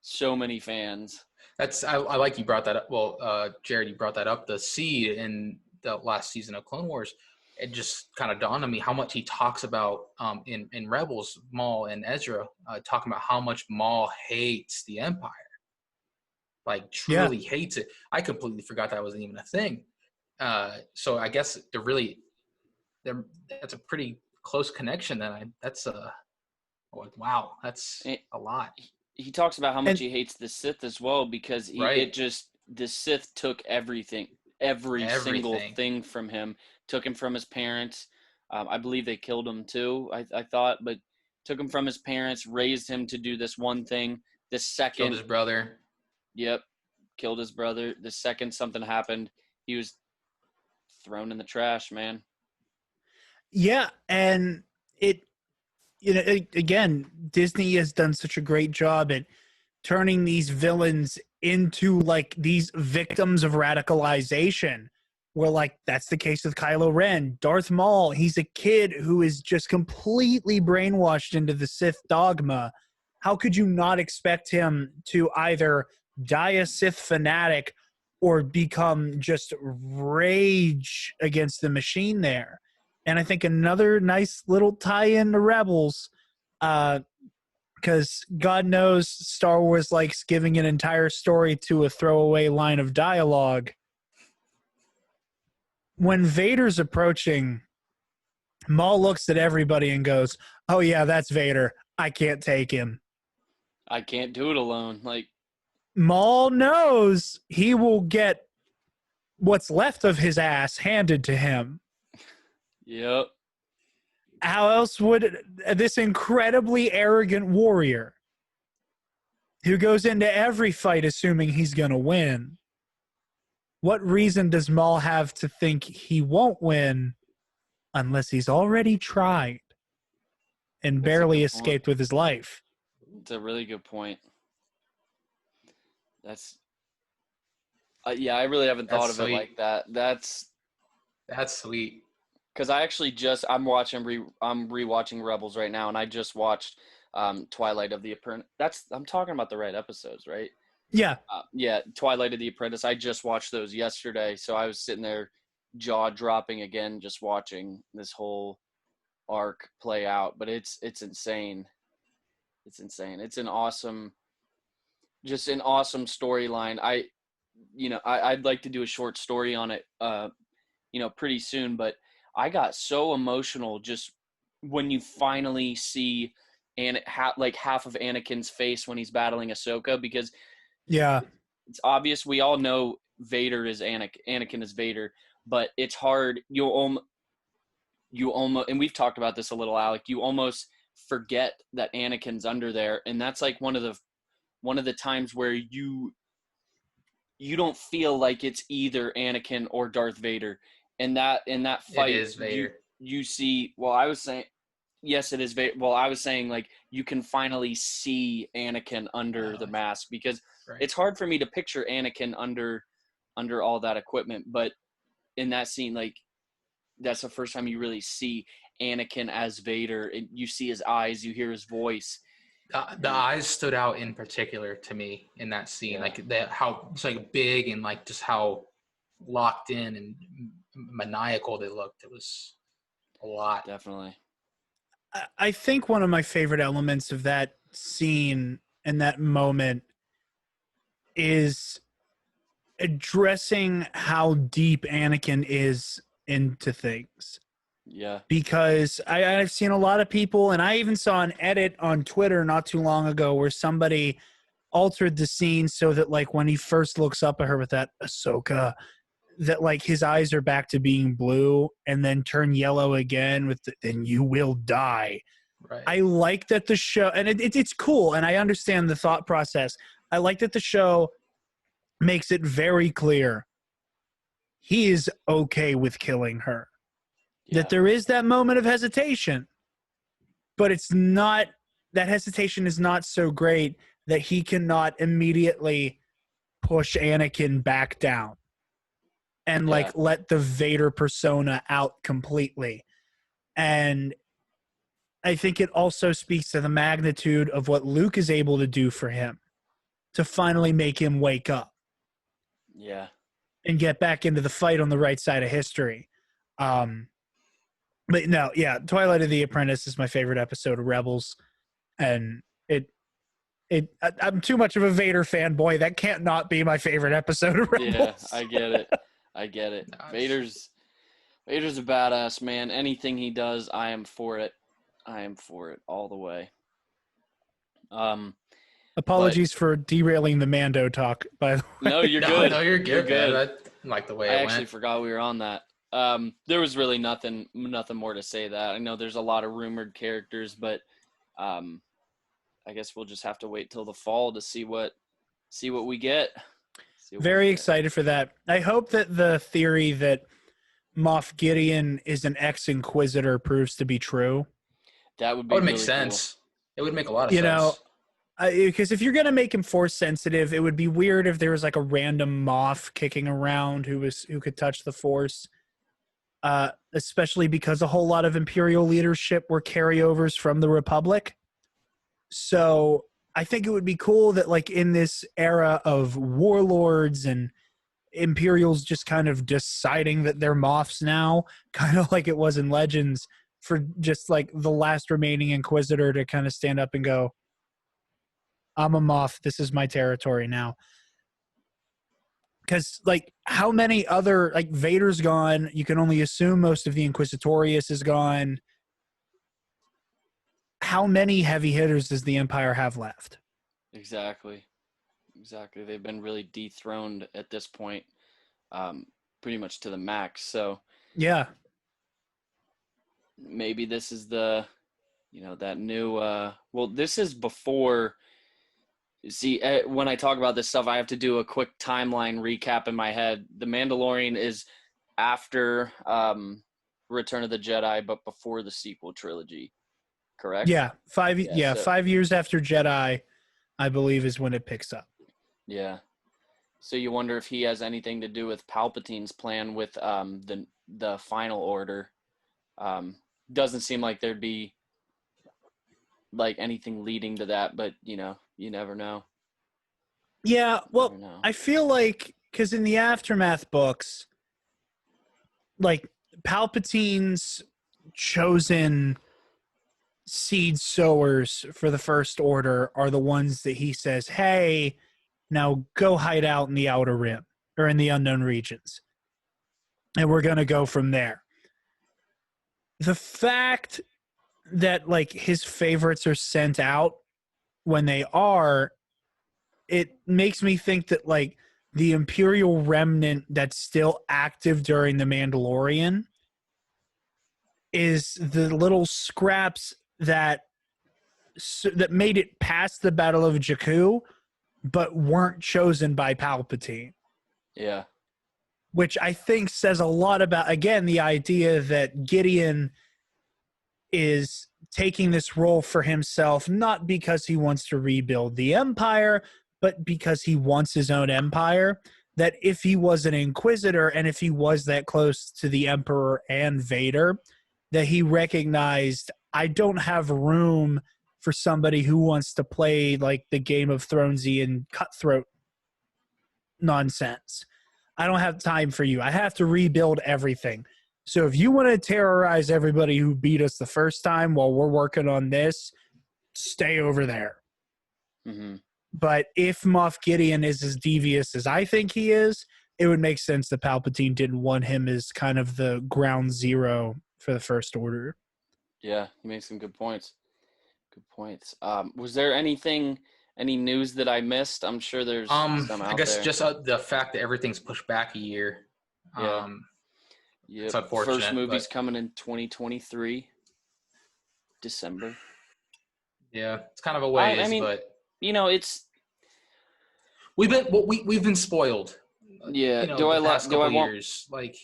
Speaker 2: so many fans.
Speaker 4: I like you brought that up. Well, Jarod, you brought that up. The seed in the last season of Clone Wars, it just kind of dawned on me how much he talks about in Rebels, Maul and Ezra, talking about how much Maul hates the Empire. Like, truly hates it. I completely forgot that wasn't even a thing. So I guess that's a pretty close connection. Wow, that's a lot.
Speaker 2: He talks about how much he hates the Sith as well, because the Sith took everything, every single thing from him, took him from his parents. I believe they killed him too, I thought, but took him from his parents, raised him to do this one thing. The second
Speaker 4: killed his brother.
Speaker 2: Yep, killed his brother. The second something happened, he was thrown in the trash, man.
Speaker 3: Yeah, and again, Disney has done such a great job at turning these villains into like these victims of radicalization, where like that's the case with Kylo Ren. Darth Maul, he's a kid who is just completely brainwashed into the Sith dogma. How could you not expect him to either die a Sith fanatic or become just rage against the machine there? And I think another nice little tie-in to Rebels, because God knows Star Wars likes giving an entire story to a throwaway line of dialogue. When Vader's approaching, Maul looks at everybody and goes, "Oh yeah, that's Vader. I can't take him.
Speaker 2: I can't do it alone." Like,
Speaker 3: Maul knows he will get what's left of his ass handed to him.
Speaker 2: Yep.
Speaker 3: How else would this incredibly arrogant warrior, who goes into every fight assuming he's going to win, What reason does Maul have to think he won't win unless he's already tried and
Speaker 2: That's a
Speaker 3: barely
Speaker 2: good point.
Speaker 3: escaped with his life?
Speaker 2: It's a really good point. That's yeah, I really haven't thought
Speaker 4: That's
Speaker 2: of it
Speaker 4: sweet.
Speaker 2: like that. That's
Speaker 4: sweet.
Speaker 2: because I actually I'm rewatching Rebels right now, and I just watched Twilight of the Apprentice. I'm talking about the right episodes, right?
Speaker 3: Yeah.
Speaker 2: Yeah, Twilight of the Apprentice. I just watched those yesterday, so I was sitting there jaw dropping again, just watching this whole arc play out. But it's insane. It's insane. It's an awesome storyline. I'd like to do a short story on it, pretty soon. But I got so emotional just when you finally see half of Anakin's face when he's battling Ahsoka, because
Speaker 3: Yeah.
Speaker 2: it's obvious we all know Vader is Anakin is Vader, but it's hard. You almost, and we've talked about this a little, Alec. You almost forget that Anakin's under there, and that's like one of the times where you don't feel like it's either Anakin or Darth Vader. And that in that fight,
Speaker 4: It is Vader.
Speaker 2: you see. Well, I was saying, yes, it is Vader. Well, I was saying like you can finally see Anakin under the mask, because
Speaker 4: Right.
Speaker 2: it's hard for me to picture Anakin under all that equipment. But in that scene, like that's the first time you really see Anakin as Vader, and you see his eyes, you hear his voice.
Speaker 4: The eyes stood out in particular to me in that scene,
Speaker 2: Yeah.
Speaker 4: like how it's like big and like just how locked in and maniacal they looked. It was a lot.
Speaker 2: Definitely.
Speaker 3: I think one of my favorite elements of that scene and that moment is addressing how deep Anakin is into things.
Speaker 2: Yeah.
Speaker 3: Because I've seen a lot of people, and I even saw an edit on Twitter not too long ago where somebody altered the scene so that like when he first looks up at her with that Ahsoka, that like his eyes are back to being blue and then turn yellow again with then you will die.
Speaker 4: Right.
Speaker 3: I like that the show, and it's cool, and I understand the thought process. I like that the show makes it very clear he is okay with killing her.
Speaker 2: Yeah.
Speaker 3: That there is that moment of hesitation, but it's not, that hesitation is not so great that he cannot immediately push Anakin back down and like let the Vader persona out completely. And I think it also speaks to the magnitude of what Luke is able to do for him to finally make him wake up.
Speaker 2: Yeah.
Speaker 3: And get back into the fight on the right side of history. But no, yeah, Twilight of the Apprentice is my favorite episode of Rebels, and I'm too much of a Vader fanboy. That can't not be my favorite episode of Rebels.
Speaker 2: Yeah, I get it.
Speaker 4: Nice.
Speaker 2: Vader's a badass, man. Anything he does, I am for it. I am for it all the way.
Speaker 3: Apologies for derailing the Mando talk, by the way.
Speaker 2: No, you're good.
Speaker 4: No, you're good,
Speaker 2: You're
Speaker 4: man. I like the way
Speaker 2: I
Speaker 4: it
Speaker 2: actually
Speaker 4: went.
Speaker 2: forgot we were on that. There was really nothing more to say that. I know there's a lot of rumored characters, but I guess we'll just have to wait till the fall to see what we get.
Speaker 3: Very excited for that. I hope that the theory that Moff Gideon is an ex-Inquisitor proves to be true.
Speaker 2: That would be
Speaker 4: That would make
Speaker 2: really
Speaker 4: sense. It would make a lot of
Speaker 3: You
Speaker 4: sense.
Speaker 3: know, because if you're going to make him force sensitive, it would be weird if there was like a random Moff kicking around who could touch the Force. Especially because a whole lot of Imperial leadership were carryovers from the Republic. So I think it would be cool that like in this era of warlords and Imperials just kind of deciding that they're Moffs now, kind of like it was in Legends, for just like the last remaining Inquisitor to kind of stand up and go, I'm a Moff, this is my territory now. Because like how many other, like Vader's gone, you can only assume most of the Inquisitorius is gone. How many heavy hitters does the Empire have left?
Speaker 2: Exactly. They've been really dethroned at this point, pretty much to the max. So
Speaker 3: Yeah.
Speaker 2: maybe this is the, that new. Well, this is before See, when I talk about this stuff, I have to do a quick timeline recap in my head. The Mandalorian is after Return of the Jedi, but before the sequel trilogy, correct?
Speaker 3: Yeah,
Speaker 2: Yeah, so-
Speaker 3: 5 years after Jedi, I believe, is when it picks up.
Speaker 2: Yeah. So you wonder if he has anything to do with Palpatine's plan with the Final Order. Doesn't seem like there'd be like anything leading to that, but you never know.
Speaker 3: Yeah, well,
Speaker 2: Never know.
Speaker 3: I feel like because in the Aftermath books, like Palpatine's chosen seed sowers for the First Order are the ones that he says, "Hey, now go hide out in the Outer Rim or in the Unknown Regions, and we're gonna go from there." The fact that like his favorites are sent out when they are, it makes me think that like the Imperial remnant that's still active during the Mandalorian is the little scraps that made it past the Battle of Jakku, but weren't chosen by Palpatine.
Speaker 2: Yeah.
Speaker 3: Which I think says a lot about, again, the idea that Gideon is taking this role for himself, not because he wants to rebuild the Empire, but because he wants his own empire. That if he was an Inquisitor and if he was that close to the Emperor and Vader, that he recognized, I don't have room for somebody who wants to play like the Game of Thronesian cutthroat nonsense. I don't have time for you. I have to rebuild everything. So if you want to terrorize everybody who beat us the first time while we're working on this, stay over there.
Speaker 2: Mm-hmm.
Speaker 3: But if Moff Gideon is as devious as I think he is, it would make sense that Palpatine didn't want him as kind of the ground zero for the First Order.
Speaker 2: Yeah, he makes some good points. Good points. Was there any news that I missed? I'm sure there's some out
Speaker 4: I guess
Speaker 2: there.
Speaker 4: just the fact that everything's pushed back a year.
Speaker 2: Yeah.
Speaker 4: It's unfortunate.
Speaker 2: First movie's
Speaker 4: but,
Speaker 2: coming in 2023, December.
Speaker 4: Yeah, it's kind of a ways,
Speaker 2: I mean,
Speaker 4: but
Speaker 2: it's
Speaker 4: we've been spoiled.
Speaker 2: yeah.
Speaker 4: Years, like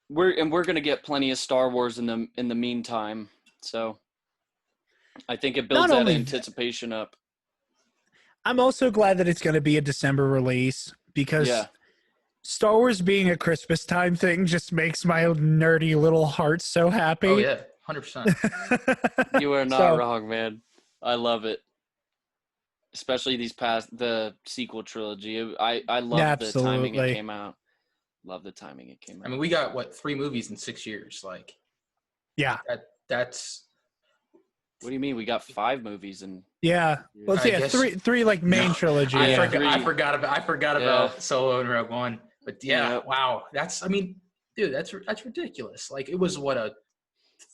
Speaker 2: we're gonna get plenty of Star Wars in the meantime. So I think it builds that anticipation up.
Speaker 3: I'm also glad that it's going to be a December release because Star Wars being a Christmas time thing just makes my nerdy little heart so happy.
Speaker 4: Oh yeah, 100%.
Speaker 2: You are not wrong, man. I love it. Especially the sequel trilogy. I love the timing it came out. Love the timing it came out.
Speaker 4: I mean, we got 3 movies in 6 years. Like,
Speaker 3: yeah,
Speaker 4: that's.
Speaker 2: What do you mean? We got 5 movies and.
Speaker 3: Yeah, well, three like main trilogy.
Speaker 4: I forgot about Solo and Rogue One, but wow, that's. I mean, dude, that's ridiculous. Like, it was a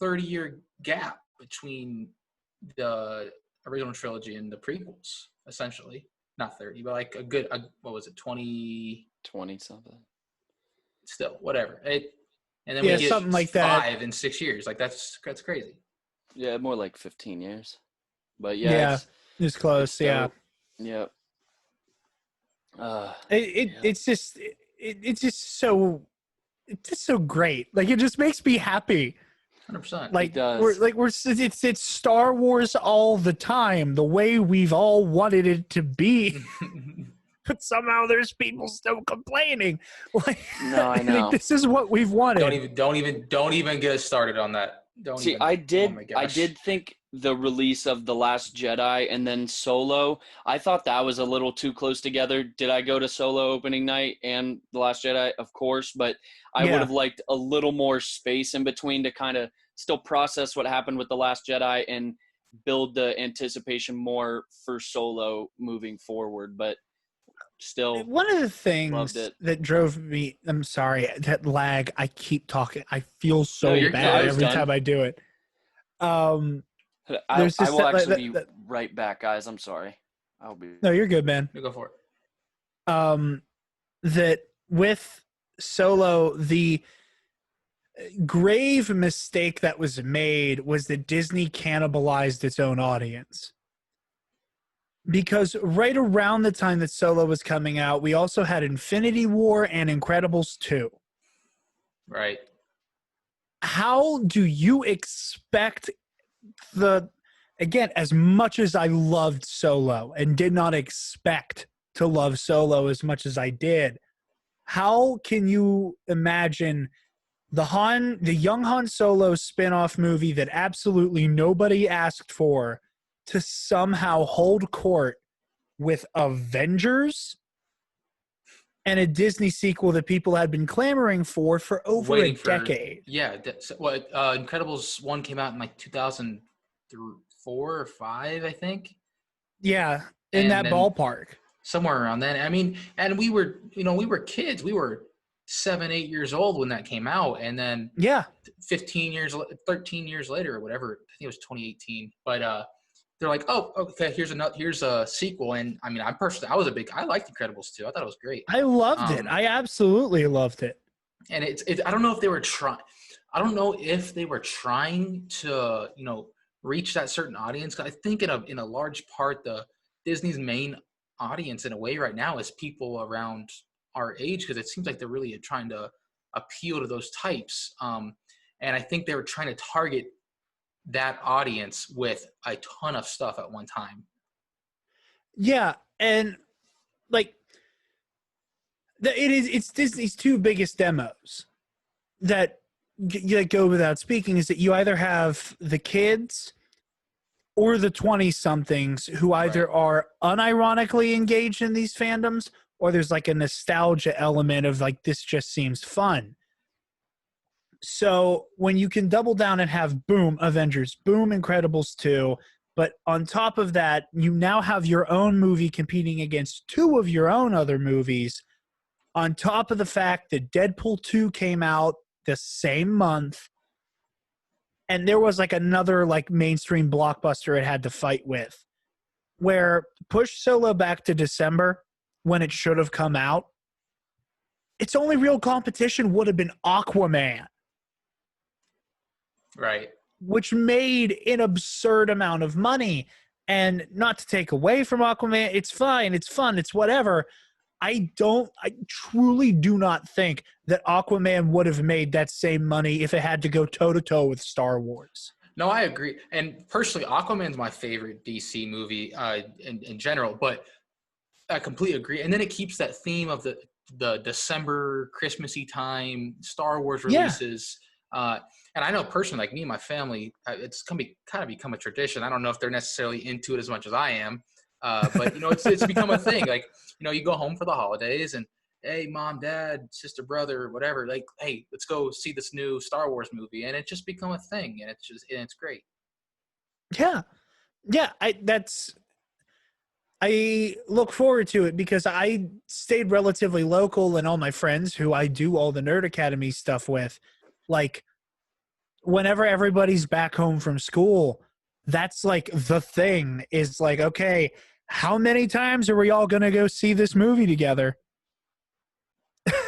Speaker 4: 30-year gap between the original trilogy and the prequels, essentially. Not 30, but like what was it, 20
Speaker 2: something.
Speaker 4: Still, whatever. And then we get
Speaker 3: something like
Speaker 4: 5 in 6 years. Like that's crazy.
Speaker 2: Yeah, more like 15 years. But
Speaker 3: it's close.
Speaker 2: Yep.
Speaker 3: It's just so great. Like, it just makes me happy.
Speaker 4: 100%.
Speaker 3: Like, it's Star Wars all the time, the way we've all wanted it to be. But somehow there's people still complaining. Like,
Speaker 2: no, I know.
Speaker 3: Like, this is what we've wanted.
Speaker 4: Don't even get us started on that.
Speaker 2: I did think the release of The Last Jedi and then Solo, I thought that was a little too close together. Did I go to Solo opening night and The Last Jedi? Of course, but I would have liked a little more space in between to kind of still process what happened with The Last Jedi and build the anticipation more for Solo moving forward. But still,
Speaker 3: one of the things that drove me, I'm sorry, that lag, I keep talking. I feel so bad every time I do it.
Speaker 2: I will actually be right back, guys. I'm sorry.
Speaker 3: No, you're good, man.
Speaker 4: You go for
Speaker 3: it. That with Solo, the grave mistake that was made was that Disney cannibalized its own audience. because right around the time that Solo was coming out, we also had Infinity War and Incredibles 2.
Speaker 4: Right.
Speaker 3: How do you expect again, as much as I loved Solo and did not expect to love Solo as much as I did, how can you imagine the young Han Solo spin-off movie that absolutely nobody asked for to somehow hold court with Avengers and a Disney sequel that people had been clamoring for over a decade?
Speaker 4: Yeah. Incredibles 1 came out in like 2004 or 5, I think.
Speaker 3: Yeah, in that ballpark.
Speaker 4: Somewhere around then. I mean, and we were kids. We were 7, 8 years old when that came out. And then 13 years later or whatever, I think it was 2018. But they're like, oh, okay, here's a sequel. And I mean, I liked Incredibles 2. I thought it was great.
Speaker 3: I loved it. I absolutely loved it.
Speaker 4: And I don't know if they were trying to, reach that certain audience. I think in a large part, the Disney's main audience in a way right now is people around our age, because it seems like they're really trying to appeal to those types. And I think they were trying to target that audience with a ton of stuff at one time.
Speaker 3: Yeah, and like it's Disney's two biggest demos that go without speaking, is that you either have the kids or the 20-somethings who either are unironically engaged in these fandoms, or there's like a nostalgia element of like, this just seems fun. So when you can double down and have boom, Avengers, boom, Incredibles 2, but on top of that, you now have your own movie competing against two of your own other movies, on top of the fact that Deadpool 2 came out the same month, and there was like another like mainstream blockbuster it had to fight with, where push Solo back to December when it should have come out. Its only real competition would have been Aquaman.
Speaker 4: Right.
Speaker 3: Which made an absurd amount of money. And not to take away from Aquaman, it's fine, it's fun, it's whatever. I truly do not think that Aquaman would have made that same money if it had to go toe-to-toe with Star Wars.
Speaker 4: No, I agree. And personally, Aquaman's my favorite DC movie in general, but I completely agree. And then it keeps that theme of the December, Christmassy time, Star Wars releases. Yeah. And I know personally, like me and my family, it's kind of become a tradition. I don't know if they're necessarily into it as much as I am. But it's become a thing. Like, you go home for the holidays and, hey, mom, dad, sister, brother, whatever, like, hey, let's go see this new Star Wars movie. And it just become a thing. And it's great.
Speaker 3: Yeah. Yeah. I look forward to it because I stayed relatively local, and all my friends who I do all the Nerd Academy stuff with, like, whenever everybody's back home from school, that's like the thing is like, okay, how many times are we all going to go see this movie together?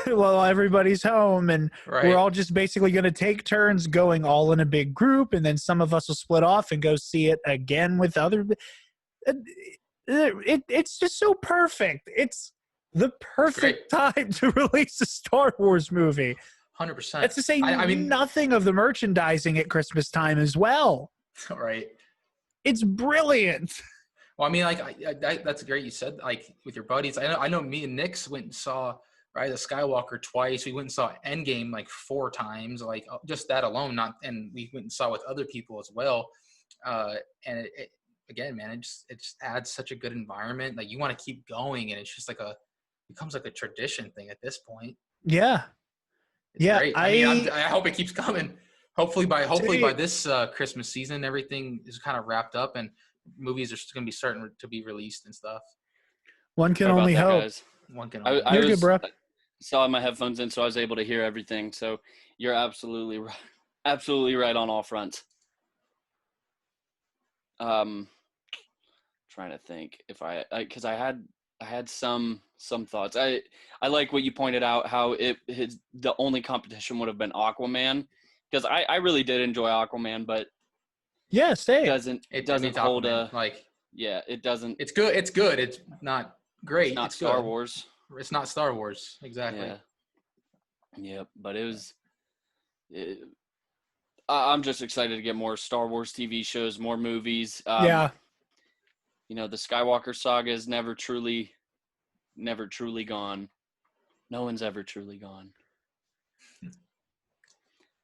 Speaker 3: Well, everybody's home, and we're all just basically going to take turns going all in a big group, and then some of us will split off and go see it again with other. It's just so perfect. It's the perfect time to release a Star Wars movie.
Speaker 4: 100%.
Speaker 3: That's to say nothing of the merchandising at Christmas time as well.
Speaker 4: Right.
Speaker 3: It's brilliant.
Speaker 4: Well, I mean, like, that's great. You said, like, with your buddies. I know me and Nix went and saw the Skywalker twice. We went and saw Endgame like 4 times, like just that alone. And we went and saw with other people as well. And it again, man, it just adds such a good environment. Like, you want to keep going, and it's just like becomes like a tradition thing at this point.
Speaker 3: Yeah.
Speaker 4: It's great. I hope it keeps coming. Hopefully by this Christmas season, everything is kind of wrapped up and movies are going to be starting to be released and stuff.
Speaker 3: One can only hope.
Speaker 2: Guys?
Speaker 4: One can only hope.
Speaker 3: You're good, bro.
Speaker 2: Still had my headphones in, so I was able to hear everything. So you're absolutely right on all fronts. Trying to think if because I had some thoughts. I like what you pointed out, how the only competition would have been Aquaman, because I really did enjoy Aquaman, but
Speaker 3: yeah,
Speaker 2: it doesn't hold
Speaker 4: Aquaman,
Speaker 2: Yeah, it doesn't.
Speaker 4: It's good. It's good. It's not great.
Speaker 2: It's not
Speaker 4: It's
Speaker 2: Star
Speaker 4: good.
Speaker 2: Wars.
Speaker 4: It's not Star Wars. Exactly.
Speaker 2: Yeah. Yep. But it was. I'm just excited to get more Star Wars TV shows, more movies.
Speaker 3: Yeah.
Speaker 2: You know, the Skywalker saga is never truly gone. No one's ever truly gone.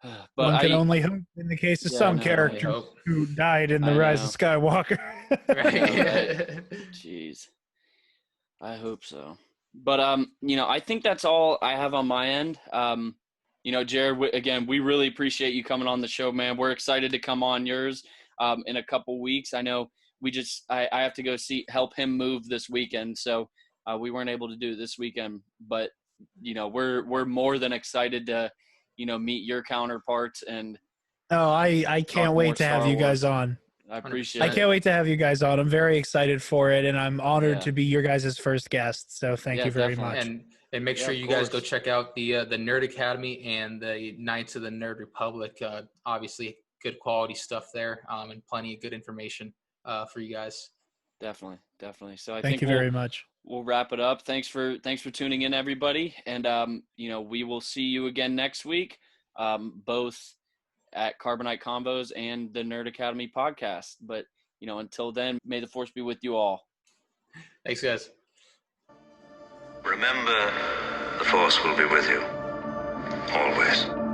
Speaker 2: But
Speaker 3: one can only hope in the case of
Speaker 2: Yeah,
Speaker 3: some
Speaker 2: no, I
Speaker 3: characters
Speaker 4: hope.
Speaker 3: who died in the
Speaker 2: I
Speaker 3: Rise
Speaker 2: know.
Speaker 3: of Skywalker.
Speaker 4: Right.
Speaker 2: Jeez. I hope so. But you know, I think that's all I have on my end. You know, Jarod, again, we really appreciate you coming on the show, man. We're excited to come on yours in a couple weeks. I know I have to go help him move this weekend, so we weren't able to do it this weekend. But you know, we're more than excited to, you know, meet your counterparts and
Speaker 3: Oh, I can't
Speaker 2: more
Speaker 3: wait to have
Speaker 2: Star
Speaker 3: you guys
Speaker 2: Wars.
Speaker 3: on.
Speaker 2: I
Speaker 4: 100%.
Speaker 2: appreciate
Speaker 3: I
Speaker 2: it.
Speaker 3: can't wait to have you guys on. I'm very excited for it, and I'm honored
Speaker 2: Yeah.
Speaker 3: to be your guys' first guest. So thank
Speaker 2: Yeah,
Speaker 3: you very
Speaker 2: definitely.
Speaker 3: much.
Speaker 4: And make
Speaker 2: Yeah,
Speaker 4: sure
Speaker 2: of
Speaker 4: you guys go
Speaker 2: course.
Speaker 4: check out the Nerd Academy and the Knights of the Nerd Republic. Obviously, good quality stuff there, and plenty of good information for you guys.
Speaker 2: Definitely. So I
Speaker 3: Thank
Speaker 2: think
Speaker 3: you very much.
Speaker 2: we'll wrap it up. Thanks for tuning in, everybody. And you know, we will see you again next week, both at Carbonite Combos and the Nerd Academy podcast. But you know, until then, may the force be with you all.
Speaker 4: Thanks, guys.
Speaker 5: Remember, the Force will be with you. Always.